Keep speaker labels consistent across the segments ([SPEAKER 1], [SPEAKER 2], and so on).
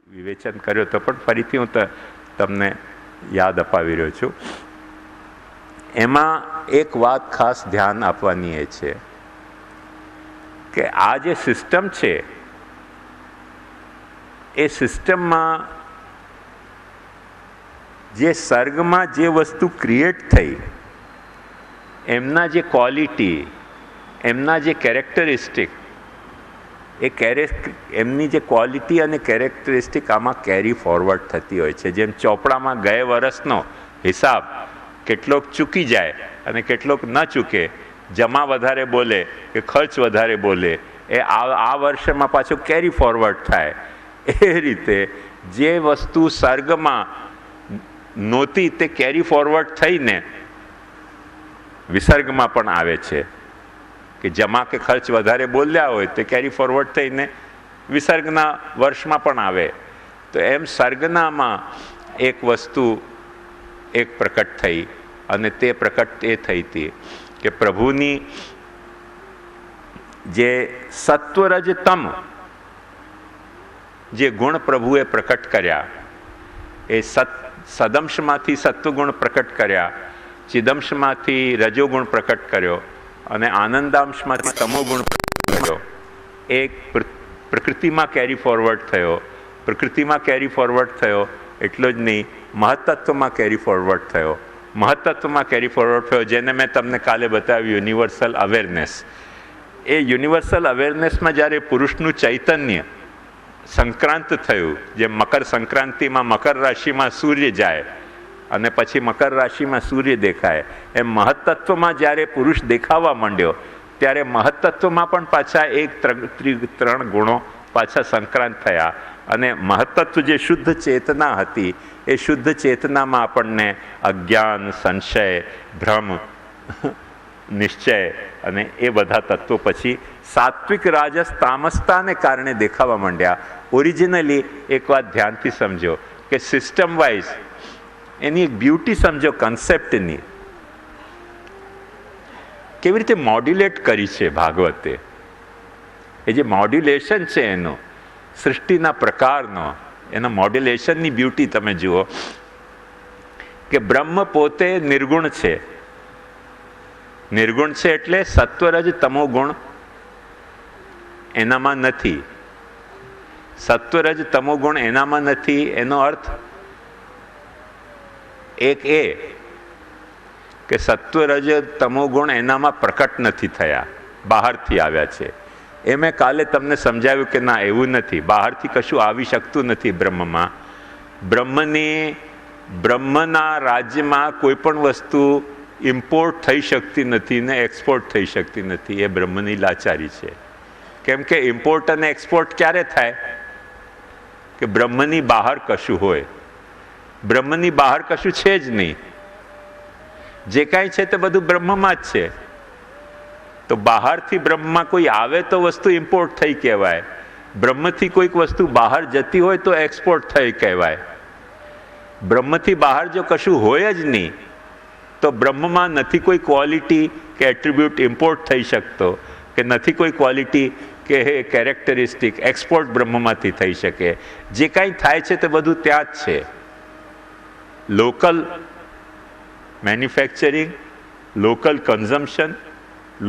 [SPEAKER 1] વિવેચન કર્યો તો પણ ફરીથી હું તમને યાદ અપાવી રહ્યો છું. એમાં એક વાત ખાસ ધ્યાન આપવાની એ છે કે આ જે સિસ્ટમ છે એ સિસ્ટમમાં જે સર્ગમાં જે વસ્તુ ક્રિએટ થઈ એમના જે ક્વોલિટી, એમના જે કેરેક્ટરિસ્ટિક, એમની જે ક્વોલિટી અને કેરેક્ટરિસ્ટિક આમાં કેરી ફોરવર્ડ થતી હોય છે. જેમ ચોપડામાં ગયા વર્ષનો હિસાબ કેટલોક ચૂકી જાય અને કેટલોક ન ચૂકે, જમા વધારે બોલે કે ખર્ચ વધારે બોલે, એ આ વર્ષમાં પાછું કેરી ફોરવર્ડ થાય. એ રીતે જે વસ્તુ સર્ગમાં નહોતી તે કેરી ફોરવર્ડ થઈને વિસર્ગમાં પણ આવે છે. કે જમા કે ખર્ચ વધારે બોલ્યા હોય તે કેરી ફોરવર્ડ થઈને વિસર્ગના વર્ષમાં પણ આવે. તો એમ સર્ગનામાં એક વસ્તુ એક પ્રકટ થઈ, અને તે પ્રકટ એ થઈ હતી કે પ્રભુની જે સત્વરજતમ જે ગુણ પ્રભુએ પ્રકટ કર્યા, એ સદંશમાંથી સત્વગુણ પ્રકટ કર્યા, ચિદંશમાંથી રજોગુણ પ્રકટ કર્યો અને આનંદાંશમાંથી તમોગુણ પ્રકટ કર્યો. એક પ્રકૃતિમાં કેરી ફોરવર્ડ થયો. પ્રકૃતિમાં કેરી ફોરવર્ડ થયો એટલો જ નહીં, મહત્તત્વમાં કેરી ફોરવર્ડ થયો. મહત્તત્વમાં કેરી ફોરવર્ડ થયો, જેને મેં તમને કાલે બતાવ્યું, યુનિવર્સલ અવેરનેસ. એ યુનિવર્સલ અવેરનેસમાં જ્યારે પુરુષનું ચૈતન્ય સંક્રાંત થયું, જેમ મકર સંક્રાંતિમાં મકર રાશિમાં સૂર્ય જાય અને પછી મકર રાશિમાં સૂર્ય દેખાય, એમ મહત્તત્વમાં જ્યારે પુરુષ દેખાવા માંડ્યો ત્યારે મહત્તત્વમાં પણ પાછા ત્રણ ગુણો પાછા સંક્રાંત થયા. અને મહત્તત્વ જે શુદ્ધ ચેતના હતી એ શુદ્ધ ચેતનામાં આપણને અજ્ઞાન, સંશય, ભ્રમ, નિશ્ચય અને એ બધા તત્વો પછી સાત્વિક, રાજસ, તામસતાને કારણે દેખાવા માંડ્યા. ઓરિજિનલી એક વાત ધ્યાનથી સમજો કે સિસ્ટમ વાઇઝ એની એક બ્યુટી સમજો કન્સેપ્ટની, કેવી રીતે મોડ્યુલેટ કરી છે ભાગવતે. એ જે મોડ્યુલેશન છે એનો, સૃષ્ટિના પ્રકારનો, એના મોડ્યુલેશનની બ્યુટી તમે જુઓ કે બ્રહ્મ પોતે નિર્ગુણ છે. નિર્ગુણ છે એટલે સત્વરજ તમો ગુણ એનામાં નથી. સત્વરજ તમો ગુણ એનામાં નથી એનો અર્થ એક એ કે સત્વરજ તમો ગુણ એનામાં પ્રકટ નથી થયા, બહારથી આવ્યા છે. એ મેં કાલે તમને સમજાવ્યું કે ના, એવું નથી. બહારથી કશું આવી શકતું નથી બ્રહ્મમાં. બ્રહ્મના રાજ્યમાં કોઈ પણ વસ્તુ ઇમ્પોર્ટ થઈ શકતી નથી ને એક્સપોર્ટ થઈ શકતી નથી. એ બ્રહ્મની લાચારી છે. કેમ કે ઇમ્પોર્ટ અને એક્સપોર્ટ ક્યારે થાય કે બ્રહ્મની બહાર કશું હોય. બ્રહ્મની બહાર કશું છે જ નહીં. જે કાંઈ છે તે બધું બ્રહ્મમાં જ છે. તો બહારથી બ્રહ્મમાં કોઈ આવે તો વસ્તુ ઇમ્પોર્ટ થઈ કહેવાય. બ્રહ્મથી કોઈક વસ્તુ બહાર જતી હોય તો એક્સપોર્ટ થઈ કહેવાય. બ્રહ્મથી બહાર જો કશું હોય જ નહીં તો બ્રહ્મમાં નથી કોઈ ક્વોલિટી કે એટ્રીબ્યુટ ઇમ્પોર્ટ થઈ શકતો, કે નથી કોઈ ક્વોલિટી કે કેરેક્ટરિસ્ટિક એક્સપોર્ટ બ્રહ્મમાંથી થઈ શકે. જે કાંઈ થાય છે તે બધું ત્યાં જ છે. Local manufacturing, local consumption,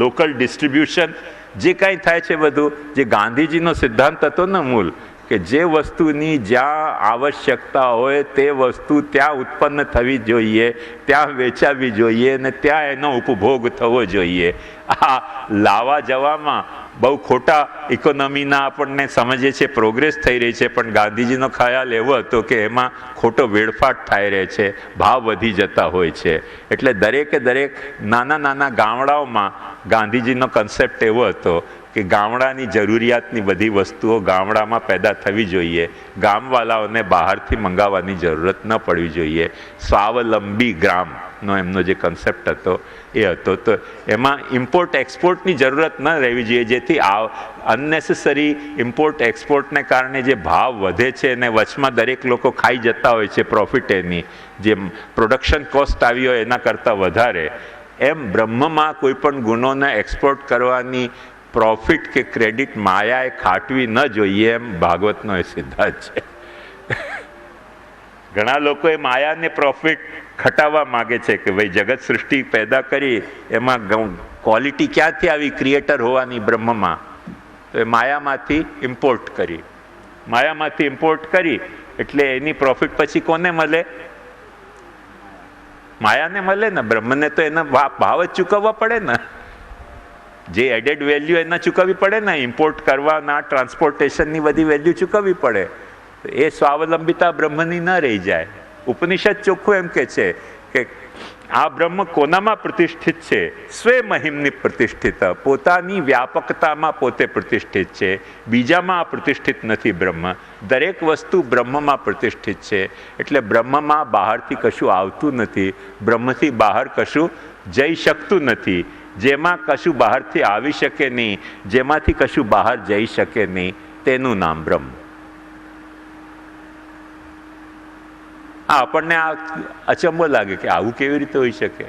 [SPEAKER 1] local distribution, જે કાંઈ થાય છે બધું જે ગાંધીજીનો સિદ્ધાંત હતો ને મૂળ, કે જે વસ્તુની જ્યાં આવશ્યકતા હોય તે વસ્તુ ત્યાં ઉત્પન્ન થવી જોઈએ, ત્યાં વેચાવી જોઈએ અને ત્યાં એનો ઉપભોગ થવો જોઈએ. આ લાવવા જવામાં બહુ ખોટા ઇકોનોમીના આપણને સમજીએ છીએ, પ્રોગ્રેસ થઈ રહી છે, પણ ગાંધીજીનો ખ્યાલ એવો હતો કે એમાં ખોટો વેડફાટ થાય રહે છે, ભાવ વધી જતા હોય છે. એટલે દરેકે દરેક નાના નાના ગામડાઓમાં ગાંધીજીનો કન્સેપ્ટ એવો હતો કે ગામડાની જરૂરિયાતની બધી વસ્તુઓ ગામડામાં પેદા થવી જોઈએ, ગામવાલાઓને બહારથી મંગાવવાની જરૂરત ન પડવી જોઈએ. સ્વાવલંબી ગ્રામનો એમનો જે કન્સેપ્ટ હતો એ હતો. તો એમાં ઇમ્પોર્ટ એક્સપોર્ટની જરૂરત ન રહેવી જોઈએ, જેથી અનનેસેસરી ઇમ્પોર્ટ એક્સપોર્ટને કારણે જે ભાવ વધે છે અને વચમાં દરેક લોકો ખાઈ જતા હોય છે પ્રોફિટ એની, જે પ્રોડક્શન કોસ્ટ આવી હોય એના કરતાં વધારે, એમ બ્રહ્મમાં કોઈ પણ ગુણોને એક્સપોર્ટ કરવાની પ્રોફિટ કે ક્રેડિટ માયાએ ખાટવી ન જોઈએ, એમ ભાગવતનો એ સિદ્ધાંત છે. ઘણા લોકો એ માયાને પ્રોફિટ ખટાવવા માગે છે કે ભાઈ જગત સૃષ્ટિ પેદા કરી એમાં ક્વોલિટી ક્યાંથી આવી ક્રિએટર હોવાની બ્રહ્મમાં, તો એ માયામાંથી ઇમ્પોર્ટ કરી એટલે એની પ્રોફિટ પછી કોને મળે? માયાને મળે ને. બ્રહ્મને તો એના ભાવ જ ચૂકવવા પડે ને, જે એડેડ વેલ્યુ એના ચૂકવવી પડે ને, ઇમ્પોર્ટ કરવાના ટ્રાન્સપોર્ટેશનની બધી વેલ્યુ ચૂકવવી પડે. એ સ્વાવલંબિતા બ્રહ્મની ન રહી જાય. ઉપનિષદ ચોખ્ખું એમ કે છે કે આ બ્રહ્મ કોનામાં પ્રતિષ્ઠિત છે? સ્વે મહિમની પ્રતિષ્ઠિત, પોતાની વ્યાપકતામાં પોતે પ્રતિષ્ઠિત છે, બીજામાં આ પ્રતિષ્ઠિત નથી. બ્રહ્મ દરેક વસ્તુ બ્રહ્મમાં પ્રતિષ્ઠિત છે. એટલે બ્રહ્મમાં બહારથી કશું આવતું નથી, બ્રહ્મથી બહાર કશું જઈ શકતું નથી. જેમાં કશું બહારથી આવી શકે નહીં, જેમાંથી કશું બહાર જઈ શકે નહીં, તેનું નામ બ્રહ્મ. આપણને આ અચંબો લાગે કે આવું કેવી રીતે હોઈ શકે.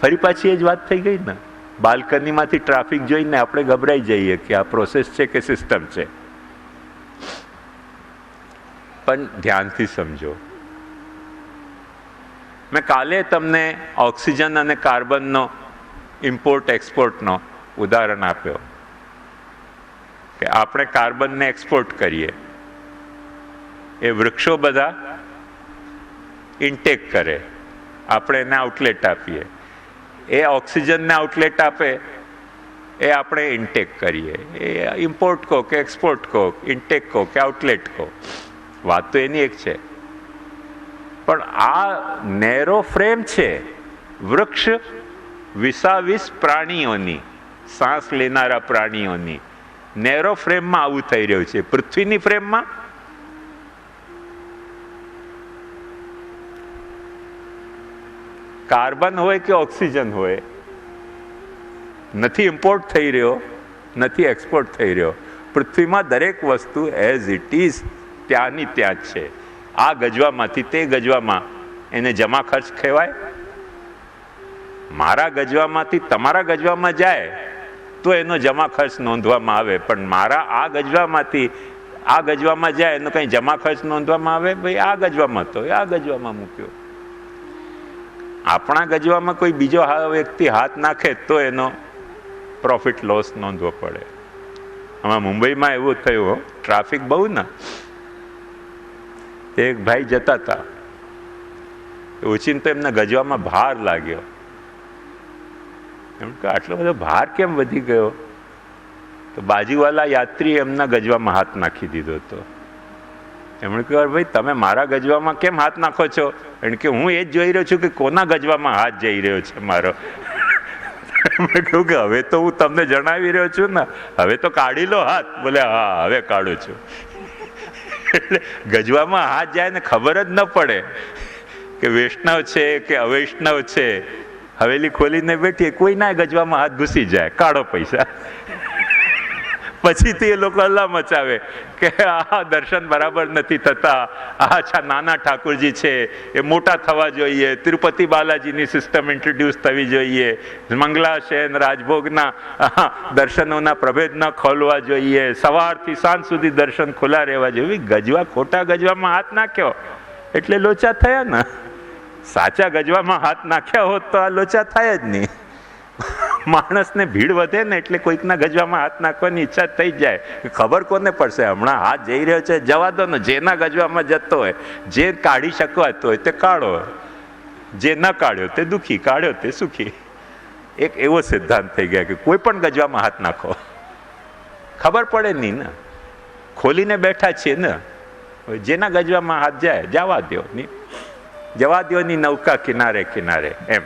[SPEAKER 1] ફરી પાછી એ જ વાત થઈ ગઈ ને, બાલ્કનીમાંથી ટ્રાફિક જોઈને આપણે ગભરાઈ જઈએ કે આ પ્રોસેસ છે કે સિસ્ટમ છે. પણ ધ્યાનથી સમજો. મેં કાલે તમને ઓક્સિજન અને કાર્બનનો ઇમ્પોર્ટ એક્સપોર્ટનો ઉદાહરણ આપ્યો કે આપણે કાર્બનને એક્સપોર્ટ કરીએ, એ વૃક્ષો બધા ઇન્ટેક કરે, આપણે એને આઉટલેટ આપીએ. એ ઓક્સિજનને આઉટલેટ આપે, એ આપણે ઇન્ટેક કરીએ. એ ઇમ્પોર્ટ કહો કે એક્સપોર્ટ કહો, ઇન્ટેક કહો કે આઉટલેટ કહો, વાત તો એની એક છે. પણ આ નેરો ફ્રેમ છે વૃક્ષ વિસાવીસ પ્રાણીઓની, શ્વાસ લેનારા પ્રાણીઓની. નેરો ફ્રેમમાં આવું થઈ રહ્યું છે. પૃથ્વીની ફ્રેમમાં કાર્બન હોય કે ઓક્સિજન હોય, નથી ઇમ્પોર્ટ થઈ રહ્યો, નથી એક્સપોર્ટ થઈ રહ્યો. પૃથ્વીમાં દરેક વસ્તુ એઝ ઇટ ઇઝ ત્યાંની ત્યાં જ છે. આ ગજવામાંથી તે ગજવામાં એને જમા ખર્ચ કહેવાય? મારા ગજવામાંથી તમારા ગજવામાં જાય તો એનો જમા ખર્ચ નોંધવામાં આવે, પણ મારા આ ગજવામાંથી આ ગજવામાં જાય એનો કંઈ જમા ખર્ચ નોંધવામાં આવે? ભાઈ આ ગજવામાં તો આ ગજવામાં મૂક્યો. આપણા ગજવામાં કોઈ બીજો વ્યક્તિ હાથ નાખે તો એનો પ્રોફિટ લોસ નોંધવો પડે. આમાં મુંબઈમાં એવું થયું, ટ્રાફિક બહુ ને, એક ભાઈ જતા હતા, ઓચિંતો એમના ગજવામાં ભાર લાગ્યો. એમ કે આટલો બધો ભાર કેમ વધી ગયો? તો બાજુવાળા યાત્રી એમના ગજવામાં હાથ નાખી દીધો હતો. એમણે કહ્યું, ભાઈ તમે મારા ગજવામાં કેમ હાથ નાખો છો? કારણ કે હું એ જ જોઈ રહ્યો છું કે કોના ગજવામાં હાથ જઈ રહ્યો છે મારો. એમણે કહ્યું કે હવે તો હું તમને જણાવી રહ્યો છું ને, હવે તો કાઢી લો હાથ. બોલે હા હવે કાઢું છું. એટલે ગજવામાં હાથ જાય ને ખબર જ ન પડે કે વૈષ્ણવ છે કે અવૈષ્ણવ છે. હવેલી ખોલીને બેઠીએ, કોઈના ગજવામાં હાથ ઘૂસી જાય, કાઢો પૈસા. પછીથી એ લોકો હલ્લા મચાવે કે આ દર્શન બરાબર નથી થતા, આ નાના ઠાકોરજી છે એ મોટા થવા જોઈએ, તિરુપતિ બાલાજીની સિસ્ટમ ઇન્ટ્રોડ્યુસ થવી જોઈએ, મંગલાશયન રાજભોગના દર્શનોના પ્રભેદ ન ખોલવા જોઈએ, સવારથી સાંજ સુધી દર્શન ખુલ્લા રહેવા જોઈએ. ગજવા ખોટા ગજવામાં હાથ નાખ્યો એટલે લોચા થયા ને. સાચા ગજવામાં હાથ નાખ્યા હોત તો આ લોચા થાય જ નહીં. માણસને ભીડ વધે ને એટલે કોઈકના ગજવામાં હાથ નાખવાની ઈચ્છા થઈ જાય. ખબર કોને પડશે? હમણાં હાથ જઈ રહ્યો છે, જવા દો ને. જેના ગજવામાં જતો હોય, જે કાઢી શકવાતો હોય તે કાઢો, જે ન કાઢ્યો તે દુઃખી, કાઢ્યો તે સુખી. એક એવો સિદ્ધાંત થઈ ગયા કે કોઈ પણ ગજવામાં હાથ નાખો, ખબર પડે નહીં ને. ખોલીને બેઠા છીએ ને, જેના ગજવામાં હાથ જાય જવા દો ની, જવા દો ની નૌકા કિનારે કિનારે. એમ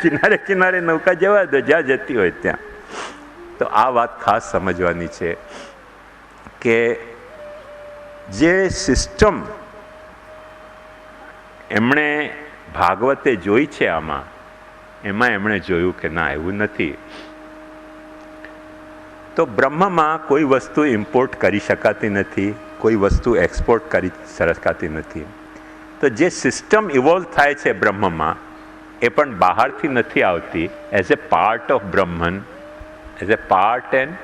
[SPEAKER 1] કિનારે કિનારે નૌકા જવા દો, જ્યાં જતી હોય ત્યાં. તો આ વાત ખાસ સમજવાની છે કે જે સિસ્ટમ એમણે ભાગવતે જોઈ છે આમાં, એમાં એમણે જોયું કે ના એવું નથી. તો બ્રહ્મમાં કોઈ વસ્તુ ઇમ્પોર્ટ કરી શકાતી નથી, કોઈ વસ્તુ એક્સપોર્ટ કરી શકાતી નથી. તો જે સિસ્ટમ ઇવોલ્વ થાય છે બ્રહ્મમાં, એ પણ બહારથી નથી આવતી. As a part of Brahman, as a part and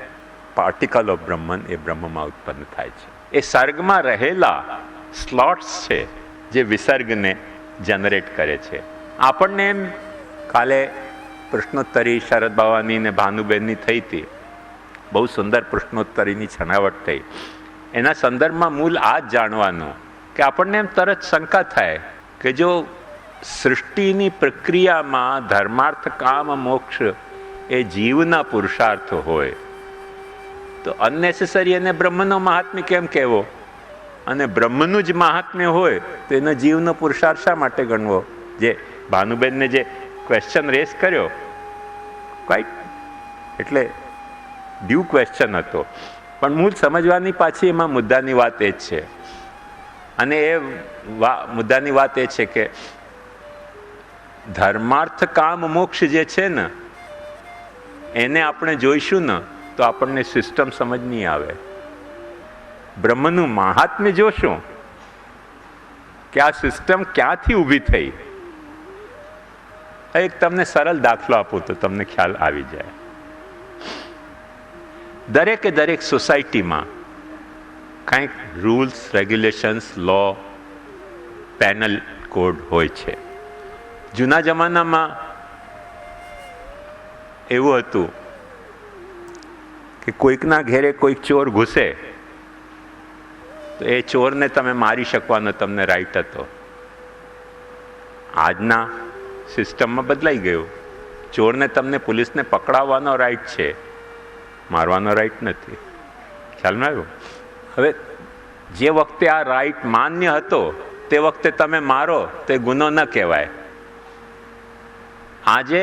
[SPEAKER 1] particle of Brahman એ બ્રહ્મમાં ઉત્પન્ન થાય છે. એ સર્ગમાં રહેલા સ્લોટ્સ છે જે વિસર્ગને જનરેટ કરે છે. આપણને એમ કાલે પ્રશ્નોત્તરી શરદ બાવાની ને ભાનુબેનની થઈ હતી, બહુ સુંદર પ્રશ્નોત્તરીની છણાવટ થઈ. એના સંદર્ભમાં મૂળ આ જ જાણવાનું કે આપણને એમ તરત શંકા થાય કે જો સૃષ્ટિની પ્રક્રિયામાં ધર્માર્થ કામ મોક્ષ એ જીવના પુરુષાર્થ હોય તો અનનેસેસરી એને બ્રહ્મનો મહાત્મ્ય કેમ કહેવો, અને બ્રહ્મનું જ મહાત્મ્ય હોય તો એનો જીવનો પુરુષાર્થ શા માટે ગણવો? જે ભાનુબેનને જે ક્વેશ્ચન રેસ કર્યો, રાઈટ, એટલે ડ્યુ ક્વેશ્ચન હતો, પણ મૂળ સમજવાની પાછી એમાં મુદ્દાની વાત એ જ છે. અને એ મુદ્દાની વાત એ છે કે ધર્માર્થ કામ મોક્ષ જે છે ને એને આપણે જોઈશું ને તો આપણને સિસ્ટમ સમજ નહીં આવે. બ્રહ્મનું મહાત્મ્ય જોશું કે આ સિસ્ટમ ક્યાંથી ઊભી થઈ. એક તમને સરળ દાખલો આપું તો તમને ખ્યાલ આવી જાય. દરેકે દરેક સોસાયટીમાં કંઈક રૂલ્સ, રેગ્યુલેશન્સ, લો, પેનલ કોડ હોય છે. જૂના જમાનામાં એવું હતું કે કોઈકના ઘેરે કોઈક ચોર ઘૂસે તો એ ચોરને તમે મારી શકવાનો તમને રાઈટ હતો. આજના સિસ્ટમમાં બદલાઈ ગયું. ચોરને તમને પોલીસને પકડાવવાનો રાઈટ છે, મારવાનો રાઈટ નથી. ખ્યાલમાં આવ્યું? હવે જે વખતે આ રાઈટ માન્ય હતો તે વખતે તમે મારો તો એ ગુનો ન કહેવાય. આજે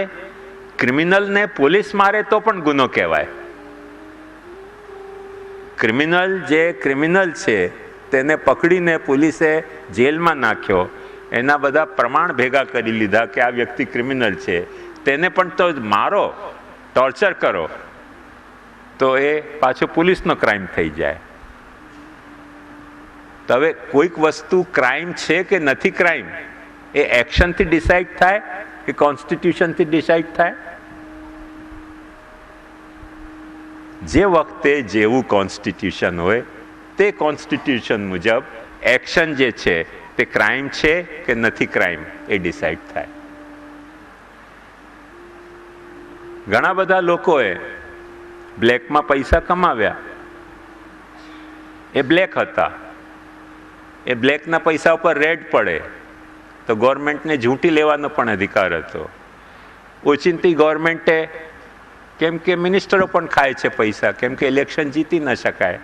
[SPEAKER 1] ક્રિમિનલને પોલીસ મારે તો પણ ગુનો કહેવાય. ક્રિમિનલ જે ક્રિમિનલ છે તેને પકડીને પોલીસે જેલમાં નાખ્યો, એના બધા પ્રમાણ ભેગા કરી લીધા કે આ વ્યક્તિ ક્રિમિનલ છે, તેને પણ તો મારો, ટોર્ચર કરો તો એ પાછો પોલીસનો ક્રાઇમ થઈ જાય. તો હવે કોઈક વસ્તુ ક્રાઇમ છે કે નથી ક્રાઇમ એ એક્શનથી ડિસાઇડ થાય કે કોન્સ્ટિટ્યુશનથી ડિસાઇડ થાય? જે વખતે જેવું કોન્સ્ટિટ્યુશન હોય તે કોન્સ્ટિટ્યુશન મુજબ એક્શન જે છે તે ક્રાઇમ છે કે નથી ક્રાઇમ એ ડિસાઇડ થાય. ઘણા બધા લોકોએ બ્લેકમાં પૈસા કમાવ્યા, એ બ્લેક હતા, એ બ્લેકના પૈસા ઉપર રેડ પડે તો ગવર્મેન્ટને ઝૂંટી લેવાનો પણ અધિકાર હતો. ઓચિંતી ગવર્મેન્ટે, કેમ કે મિનિસ્ટરો પણ ખાય છે પૈસા, કેમ કે ઇલેક્શન જીતી ન શકાય,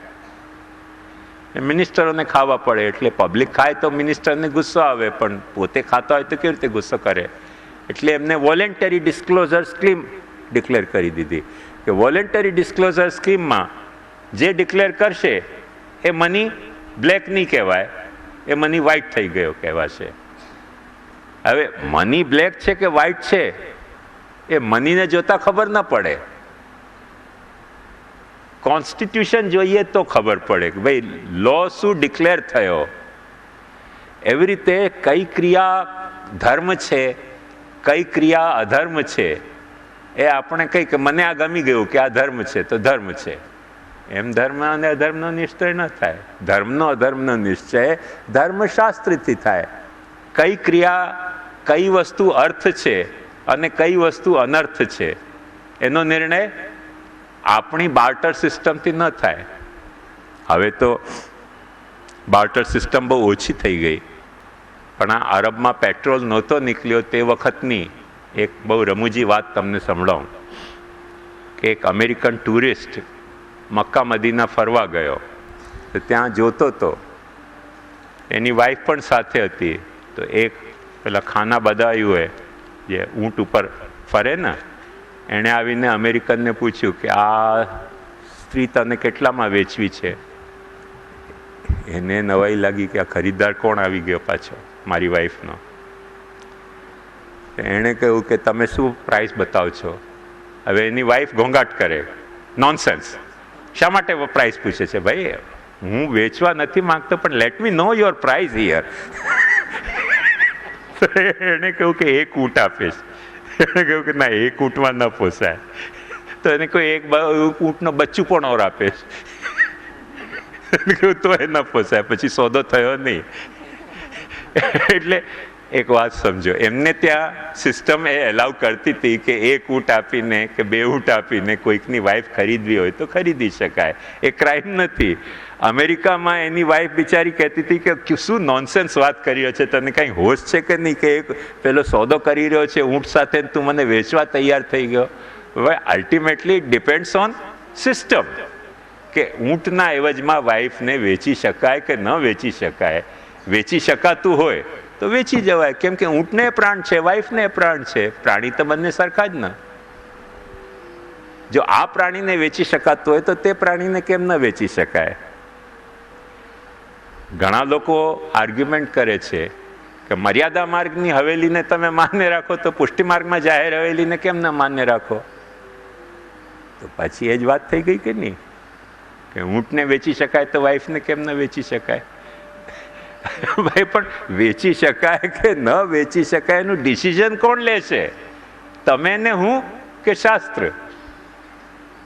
[SPEAKER 1] મિનિસ્ટરોને ખાવા પડે, એટલે પબ્લિક ખાય તો મિનિસ્ટરને ગુસ્સો આવે, પણ પોતે ખાતા હોય તો કેવી રીતે ગુસ્સો કરે? એટલે એમને વોલેન્ટરી ડિસ્ક્લોઝર સ્કીમ ડિક્લેર કરી દીધી કે વોલેન્ટરી ડિસ્ક્લોઝર સ્કીમમાં જે ડિક્લેર કરશે એ મની બ્લેક નહીં કહેવાય, એ મની વ્હાઇટ થઈ ગયો કહેવાશે. હવે મની બ્લેક છે કે વ્હાઇટ છે એ મનીને જોતા ખબર ન પડે, કોન્સ્ટિટ્યુશન જોઈએ તો ખબર પડે કે ભાઈ લો શું ડિક્લેર થયો. એવી રીતે કઈ ક્રિયા ધર્મ છે, કઈ ક્રિયા અધર્મ છે, એ આપણે કંઈ કે મને આ ગમી ગયું કે આ ધર્મ છે તો ધર્મ છે, એમ ધર્મ અને અધર્મનો નિશ્ચય ન થાય. ધર્મનો અધર્મનો નિશ્ચય ધર્મશાસ્ત્રથી થાય. કઈ ક્રિયા, કઈ વસ્તુ અર્થ છે અને કઈ વસ્તુ અનર્થ છે એનો નિર્ણય આપણી બાર્ટર સિસ્ટમથી ન થાય. હવે તો બાર્ટર સિસ્ટમ બહુ ઓછી થઈ ગઈ, પણ આ અરબમાં પેટ્રોલ નહોતો નીકળ્યો તે વખતની એક બહુ રમૂજી વાત તમને સંભળાવું કે એક અમેરિકન ટુરિસ્ટ મક્કા મદીના ફરવા ગયો તો ત્યાં જોતો તો એની વાઈફ પણ સાથે હતી. તો એક પેલા ખાના બદાયુએ જે ઊંટ ઉપર ફરે ને, એણે આવીને અમેરિકનને પૂછ્યું કે આ સ્ત્રી તને કેટલામાં વેચવી છે? એને નવાઈ લાગી કે આ ખરીદદાર કોણ આવી ગયો પાછો, મારી વાઈફનો. એણે કહ્યું કે તમે શું પ્રાઇસ બતાવો છો? હવે એની વાઈફ ઘોંઘાટ કરે, નોનસેન્સ, શા માટે પ્રાઇસ પૂછે છે? ભાઈ હું વેચવા નથી માંગતો, પણ let me know your price here. તો એને કહ્યું કે એક ઊંટ આપીશ. એને કહ્યું કે ના, એક ઊંટમાં ન પોસાય. તો એને કોઈ એક ઊંટનો બચ્ચું પણ ઓર આપીશ. કહ્યું તો એ ન પોસાય. પછી સોદો થયો નહીં. એટલે એક વાત સમજો, એમને ત્યાં સિસ્ટમ એ એલાઉ કરતી હતી કે એક ઊંટ આપીને કે બે ઊંટ આપીને કોઈકની વાઈફ ખરીદવી હોય તો ખરીદી શકાય. એ ક્રાઇમ નથી. અમેરિકામાં એની વાઈફ બિચારી કહેતી હતી કે શું નોનસેન્સ વાત કરી રહ્યો છે, તને કંઈ હોશ છે કે નહીં, કે પેલો સોદો કરી રહ્યો છે ઊંટ સાથે, તું મને વેચવા તૈયાર થઈ ગયો. હવે ultimately it depends on system કે ઊંટના એવજમાં વાઈફને વેચી શકાય કે ન વેચી શકાય. વેચી શકાતું હોય તો વેચી જવાય, કેમ કે ઊંટને પ્રાણ છે, વાઈફને પ્રાણ છે. પ્રાણી તો બંને સરખા જ ને. જો આ પ્રાણીને વેચી શકાતું હોય તો તે પ્રાણીને કેમ ન વેચી શકાય? ઘણા લોકો આર્ગ્યુમેન્ટ કરે છે કે મર્યાદા માર્ગની હવેલીને તમે માન્ય રાખો તો પુષ્ટિ માર્ગમાં જાહેર હવેલીને કેમ ન માન્ય રાખો? તો પછી એ જ વાત થઈ ગઈ કે નહીં, કે ઊંટને વેચી શકાય તો વાઈફને કેમ ન વેચી શકાય? ભાઈ, પણ વેચી શકાય કે ન વેચી શકાય એનું ડિસિઝન કોણ લે છે? તમે ને હું કે શાસ્ત્ર?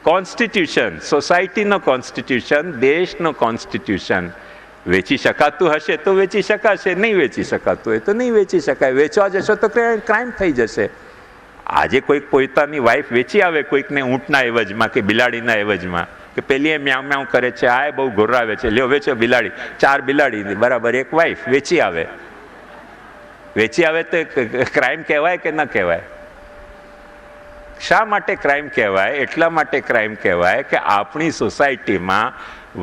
[SPEAKER 1] કોન્સ્ટિટ્યુશન, સોસાયટીનો કોન્સ્ટિટ્યુશન, દેશનો કોન્સ્ટિટ્યુશન. વેચી શકાતું હશે તો વેચી શકાશે, નહીં વેચી શકાતું હોય તો નહીં વેચી શકાય. વેચવા જશો તો ક્રાઇમ થઈ જશે. આજે કોઈક પોતાની વાઈફ વેચી આવે કોઈકને ઊંટના એવજમાં કે બિલાડીના એવજમાં, કે પેલી એ મ્યાઉ મ્યાઉ કરે છે, આ બહુ ઘોરાવે છે, લ્યો વેચો બિલાડી, 4 બિલાડી બરાબર એક વાઈફ વેચી આવે. વેચી આવે તો ક્રાઇમ કહેવાય કે ન કહેવાય? શા માટે ક્રાઇમ કહેવાય? એટલા માટે ક્રાઇમ કહેવાય કે આપણી સોસાયટીમાં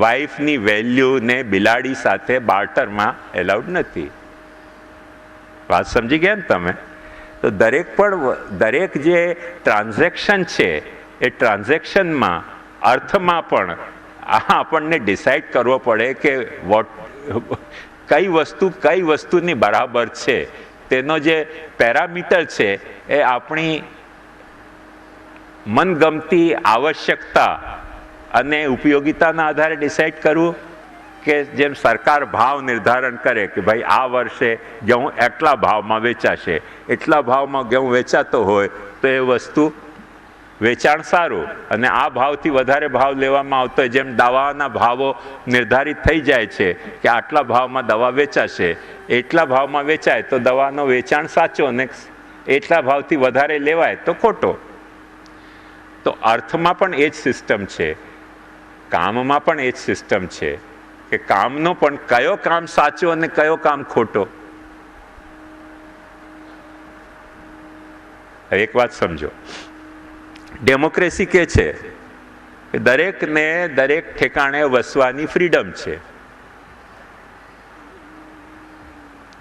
[SPEAKER 1] વાઈફની વેલ્યુને બિલાડી સાથે બાર્ટરમાં એલાઉડ નથી. વાત સમજી ગયા ને તમે? તો દરેક જે ટ્રાન્ઝેક્શન છે એ ટ્રાન્ઝેક્શનમાં અર્થમાં પણ આપણને ડિસાઇડ કરવો પડે કે કઈ વસ્તુની બરાબર છે. તેનો જે પેરામીટર છે એ આપણી મનગમતી આવશ્યકતા અને ઉપયોગિતાના આધારે ડિસાઇડ કરવું, કે જેમ સરકાર ભાવ નિર્ધારણ કરે કે ભાઈ આ વર્ષે ઘઉં એટલા ભાવમાં વેચાશે, એટલા ભાવમાં ઘઉં વેચાતો હોય તો એ વસ્તુ વેચાણ સારું, અને આ ભાવથી વધારે ભાવ લેવામાં આવતો હોય, જેમ દવાના ભાવો નિર્ધારિત થઈ જાય છે કે આટલા ભાવમાં દવા વેચાશે, એટલા ભાવમાં વેચાય તો દવાનો વેચાણ સાચો, અને એટલા ભાવથી વધારે લેવાય તો ખોટો. તો અર્થમાં પણ એ જ સિસ્ટમ છે, કામમાં પણ એ જ સિસ્ટમ છે કે કામનો પણ કયો કામ સાચો અને કયો કામ ખોટો. એક વાત સમજો, ડેમોક્રેસી કે છે કે દરેકને દરેક ઠેકાણે વસવાની ફ્રીડમ છે.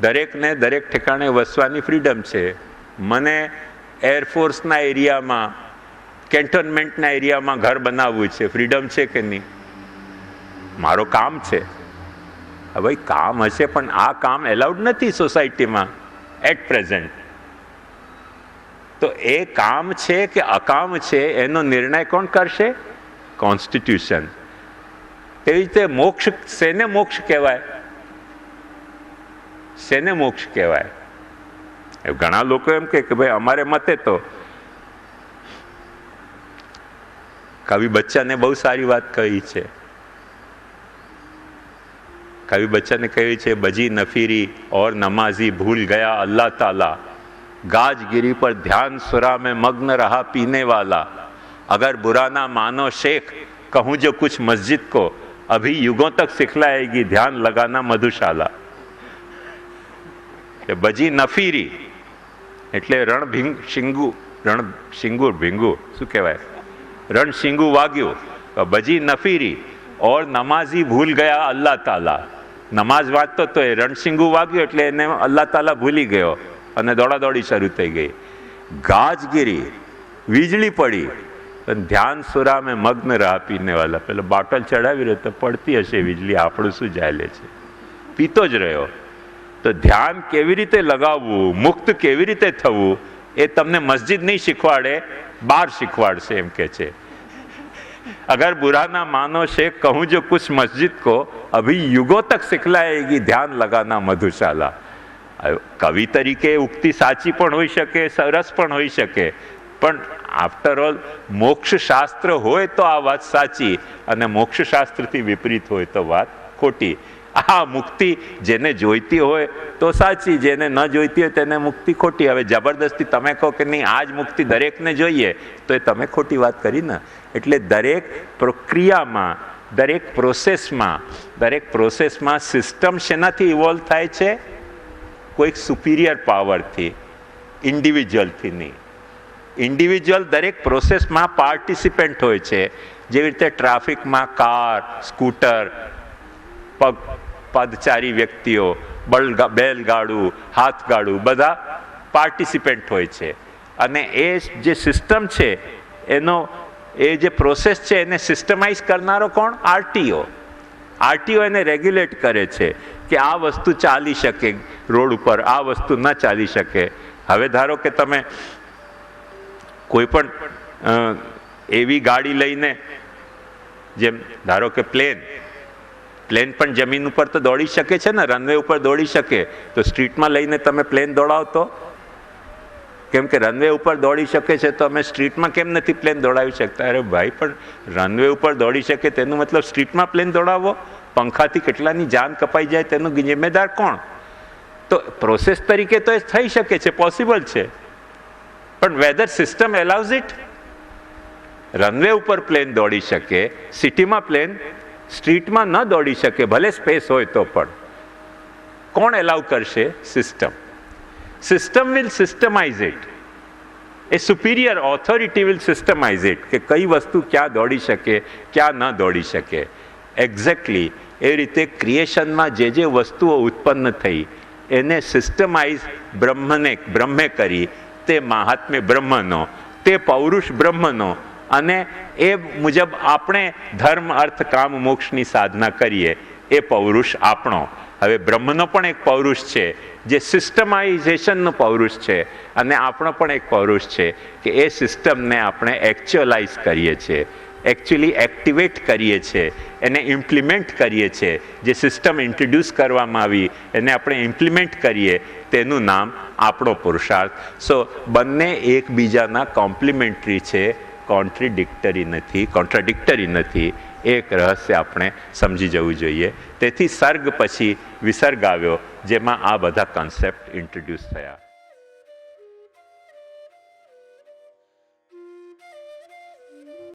[SPEAKER 1] દરેકને દરેક ઠેકાણે વસવાની ફ્રીડમ છે. મને એરફોર્સના એરિયામાં, કેન્ટોનમેન્ટના એરિયામાં ઘર બનાવવું છે, ફ્રીડમ છે કે નહીં? મારો કામ છે. હવે કામ હશે પણ આ કામ એલાઉડ નથી સોસાયટીમાં એટ પ્રેઝન્ટ. તો એ કામ છે કે અકામ છે એનો નિર્ણય કોણ કરશે? કોન્સ્ટિટ્યુશન. તેવી રીતે મોક્ષ, શેને મોક્ષ કહેવાય? શેને મોક્ષ કહેવાય? ઘણા લોકો એમ કે ભાઈ અમારે મતે તો કવિ બચ્ચને બહુ સારી વાત કહી છે. कवि बच्चन ने कही છે, बजी नफीरी और नमाजी भूल गया अल्लाह ताला, गाजगिरी पर ध्यान सुरा में मग्न रहा पीने वाला, अगर बुरा ना मानो शेख कहूँ जो कुछ मस्जिद को, अभी युगों तक सिखलाएगी ध्यान लगाना मधुशाला. बजी नफीरी એટલે રણશિંગુ ભીંગુ શું કહેવાય, રણશિંગુ વાગ્યું. બજી નફીરી ઓર નમાઝી ભૂલ ગયા અલ્લાહ તાલા. નમાઝ વાંચતો તો એ રણશિંગુ વાગ્યું એટલે એને અલ્લાહ તાલા ભૂલી ગયો અને દોડાદોડી શરૂ થઈ ગઈ. ગાજગીરી, વીજળી પડી, ધ્યાન સુરા મેં મગ્ન રહા પીને વાલા. પેલો બોટલ ચડાવી રહ્યો તો પડતી હશે વીજળી, આપણું શું જાય લે છે, પીતો જ રહ્યો. તો ધ્યાન કેવી રીતે લગાવવું, મુક્ત કેવી રીતે થવું, એ તમને મસ્જિદ નહીં શીખવાડે, બહાર શીખવાડશે એમ કે છે. अगर बुरा ना मानो शेख कहूँ जो कुछ मस्जिद को, अभी युगों तक सिखलाएगी ध्यान लगाना मधुशाला. કવિ તરીકે ઉક્તિ સાચી પણ હોઈ શકે, સરસ પણ હોઈ શકે, પણ આફ્ટર ઓલ મોક્ષશાસ્ત્ર હોય તો આ વાત સાચી અને મોક્ષશાસ્ત્રથી વિપરીત હોય તો વાત ખોટી. આ મુક્તિ જેને જોઈતી હોય તો સાચી, જેને ન જોઈતી હોય તેને મુક્તિ ખોટી. હવે જબરદસ્તી તમે કહો કે નહીં આ જ મુક્તિ દરેકને જોઈએ તો એ તમે ખોટી વાત કરી ને. એટલે દરેક પ્રક્રિયામાં, દરેક પ્રોસેસમાં સિસ્ટમ શેનાથી ઇવોલ્વ થાય છે? કોઈક સુપિરિયર પાવરથી, ઇન્ડિવિજ્યુઅલથી નહીં. ઇન્ડિવિજ્યુઅલ દરેક પ્રોસેસમાં પાર્ટિસિપન્ટ હોય છે. જેવી રીતે ટ્રાફિકમાં કાર, સ્કૂટર, પદચારી વ્યક્તિઓ, બેલગાડું, હાથગાડું, બધા પાર્ટિસિપન્ટ હોય છે. અને એ જે સિસ્ટમ છે એનો, એ જે પ્રોસેસ છે એને સિસ્ટમાઇઝ કરનારો કોણ? આરટીઓ. આરટીઓ એને રેગ્યુલેટ કરે છે કે આ વસ્તુ ચાલી શકે રોડ ઉપર, આ વસ્તુ ન ચાલી શકે. હવે ધારો કે તમે કોઈ પણ એવી ગાડી લઈને, જેમ ધારો કે પ્લેન પણ જમીન ઉપર તો દોડી શકે છે ને, રનવે ઉપર દોડી શકે, તો સ્ટ્રીટમાં લઈને તમે પ્લેન દોડાવતો? કેમ કે રનવે ઉપર દોડી શકે છે તો અમે સ્ટ્રીટમાં કેમ નથી પ્લેન દોડાવી શકતા? અરે ભાઈ, પણ રનવે ઉપર દોડી શકે તેનું મતલબ સ્ટ્રીટમાં પ્લેન દોડાવો? પંખાથી કેટલાની જાન કપાઈ જાય તેનું જિમ્મેદાર કોણ? તો પ્રોસેસ તરીકે તો એ થઈ શકે છે, પોસિબલ છે, પણ weather system allows it? Runway ઉપર પ્લેન દોડી શકે, સિટીમાં પ્લેન સ્ટ્રીટમાં ન દોડી શકે, ભલે સ્પેસ હોય તો પણ. કોણ એલાઉ કરશે? System. System will systematize it. A superior authority will systematize it કે કઈ વસ્તુ ક્યાં દોડી શકે, ક્યાં ન દોડી શકે. એક્ઝેક્ટલી એ રીતે ક્રિએશનમાં જે વસ્તુઓ ઉત્પન્ન થઈ એને સિસ્ટમાઇઝ બ્રહ્મે કરી, તે મહાત્મ્ય બ્રહ્મનો, તે પૌરુષ બ્રહ્મનો, અને એ મુજબ આપણે ધર્મ, અર્થ, કામ, મોક્ષની સાધના કરીએ, એ પૌરુષ આપણો. હવે બ્રહ્મનો પણ એક પૌરુષ છે જે સિસ્ટમાઇઝેશનનો પૌરુષ છે, અને આપણો પણ એક પૌરુષ છે કે એ સિસ્ટમને આપણે એકચ્યુઅલાઇઝ કરીએ છીએ, એકચ્યુઅલી એક્ટિવેટ કરીએ છીએ, એને ઇમ્પ્લિમેન્ટ કરીએ છીએ. જે સિસ્ટમ ઇન્ટ્રોડ્યુસ કરવામાં આવી એને આપણે ઇમ્પ્લિમેન્ટ કરીએ, તેનું નામ આપણો પુરુષાર્થ. સો બંને એકબીજાના કોમ્પ્લિમેન્ટરી છે, કોન્ટ્રાડિક્ટરી નથી. એક રહસ્ય આપણે સમજી જવું જોઈએ. તેથી સર્ગ પછી વિસર્ગ આવ્યો, જેમાં આ બધા કન્સેપ્ટ ઇન્ટ્રોડ્યુસ થયા.